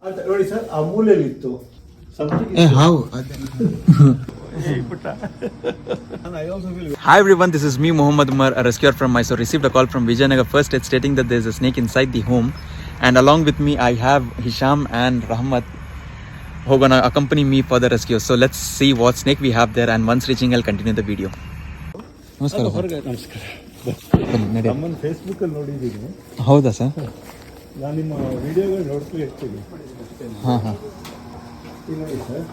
ಅಂತ ನೋಡಿ ಸರ್, ಆ ಮೂಲೆಯಲ್ಲಿತ್ತು. Hi everyone, this is me Mohammad Umar, a rescuer from Mysore. Received a call from Vijayanagar first aid stating that there is a snake inside the home, and along with me I have Hisham and Rahmat who are gonna accompany me for the rescue. So let's see what snake we have there, and once reaching I'll continue the video. ನಮಸ್ಕಾರ. ನಮ್ಮನ್ನು Facebook ಅಲ್ಲಿ ನೋಡಿದ್ದೀನಿ. ಹೌದಾ sir? ನಾನು ನಿಮ್ಮ ವಿಡಿಯೋಗಳು ನೋಡ್ತಾ ಇರ್ತೀನಿ. ನೋಡಿ ಸರ್,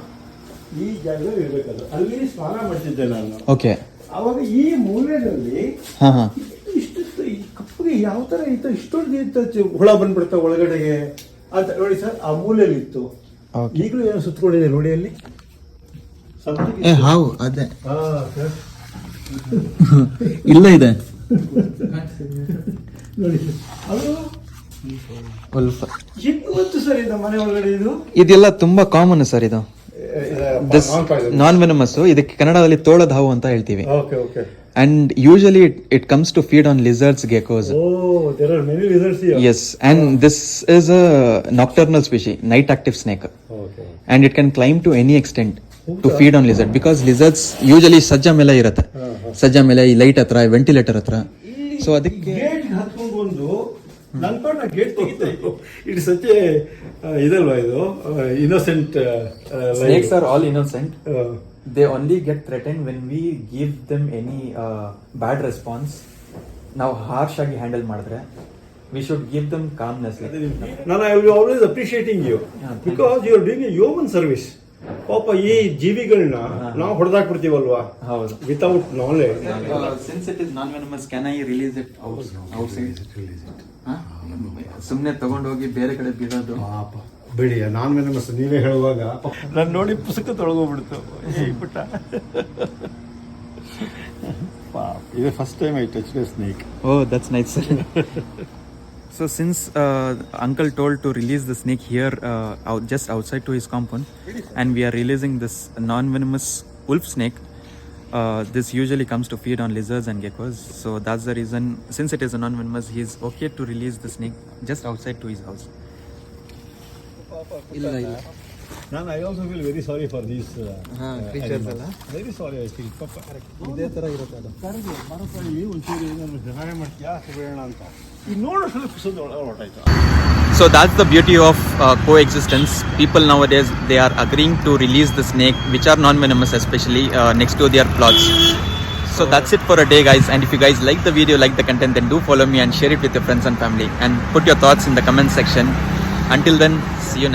ಈ ಜಾಗದಲ್ಲಿ ಇರಬೇಕಲ್ಲ, ಅಲ್ಲಿ ಸ್ನಾನ ಮಾಡ್ತಿದ್ದೆ ನಾನು. ಓಕೆ. ಅವಾಗ ಈ ಮೂಲೆಯಲ್ಲಿ ಇಷ್ಟು ಈ ಕಪ್ಪಗೆ ಯಾವ ತರ ಇತ್ತು, ಇಷ್ಟೊಂದು ಹುಳ ಬಂದ್ಬಿಡ್ತಾವ ಒಳಗಡೆಗೆ ಅಂತ ನೋಡಿ ಸರ್, ಆ ಮೂಲೆಯಲ್ಲಿ ಇತ್ತು. ಈಗಲೂ ಏನೋ ಸುತ್ತಕೊಂಡಿದೆ ನೋಡಿ ಅಲ್ಲಿ. ಅದೇ ಇಲ್ಲ ಇದೆ ನೋಡಿ ಅದು ಗೊತ್ತು ಸರ್. ಇದು ಮನೆ ಒಳಗಡೆ ಇದೆಲ್ಲ ತುಂಬಾ ಕಾಮನ್ ಸರ್. ಇದು ನಾನ್ ವೆನಮಸ್. ಇದಕ್ಕೆ ಕನ್ನಡದಲ್ಲಿ ತೋಳದ ಹಾವು ಅಂತ ಹೇಳ್ತೀವಿ. And usually it comes to feed on lizards, geckos. Oh, there are many lizards here. Yes, and this is a nocturnal species, night active snake. Okay. And it can climb to any extent to feed on lizard, because lizards usually ಸಜ್ಜ ಮೇಲೆ ಇರುತ್ತೆ. ಸಜ್ಜ ಮೇಲೆ ಈ light ಹತ್ರ, ventilator ಹತ್ರ. So ಅದಕ್ಕೆ gate ಹಾಕೊಂಡು ಬಂದು ನನ್ಕೊಂಡು gate ತೆಗಿತಾ ಇತ್ತು. ಇಟ್ ಸಚ್ ಇದಲ್ವಾ ಇದು innocent. snakes are all innocent. They only get threatened when we give them any bad response. Now harsh ಆಗಿ ಹ್ಯಾಂಡಲ್ ಮಾಡಿದ್ರೆ we should give them calmness. ನಾನು I will always appreciating you because you are doing a human service. ಪಾಪ ಈ ಜೀವಿಗಳನ್ನ ನಾವು ಹೊಡೆದಾಕ್ಬಿಡ್ತೀವಲ್ವಾ, without knowledge. Since it is non-venomous, can I release it outside? ಸುಮ್ಮನೆ ತಗೊಂಡೋಗಿ ಬೇರೆ ಕಡೆ ಬಿಡೋದು ಬಿಡಿ. ನಾನ್ ವೆನಮಸ್ ನೀವೇ ಹೇಳುವಾಗ ನಾನು ನೋಡಿ ಪುಸ್ತಕ ತೊಳಗೋಗ್ಬಿಡ್ತು. ಪುಟ್ಟ ಇದು first time I touch A snake. Oh, that's nice, sir. So since uncle told to release the snake here just outside to his compound, and we are releasing this non-venomous wolf snake, this usually comes to feed on lizards and geckos. So that's the reason, since it is a non-venomous, he is okay to release the snake just outside to his house. ನಾನು I also feel very sorry for these creatures ಅಲ್ಲ. Very sorry. I feel ಪಾಪ ಇದೇ ಥರ ಇರುತ್ತೆ ಅದು. ಮರಸಲ್ಲಿ ಒಂಚೂರು ಏನೋ ಸಹಾಯ ಮಾಡ್ತೀಯಾ ಸಿಗೋಣ ಅಂತ ಈಗ ನೋಡೋಷ್ಟು ಕುಸದ ಹೊರಟಾಯ್ತು. So that's the beauty of coexistence. People nowadays, they are agreeing to release the snake, which are non-venomous, especially next to their plots. So that's it for a day, guys. And if you guys like the video, like the content, then do follow me and share it with your friends and family. And put your thoughts in the comment section. Until then, see you next time.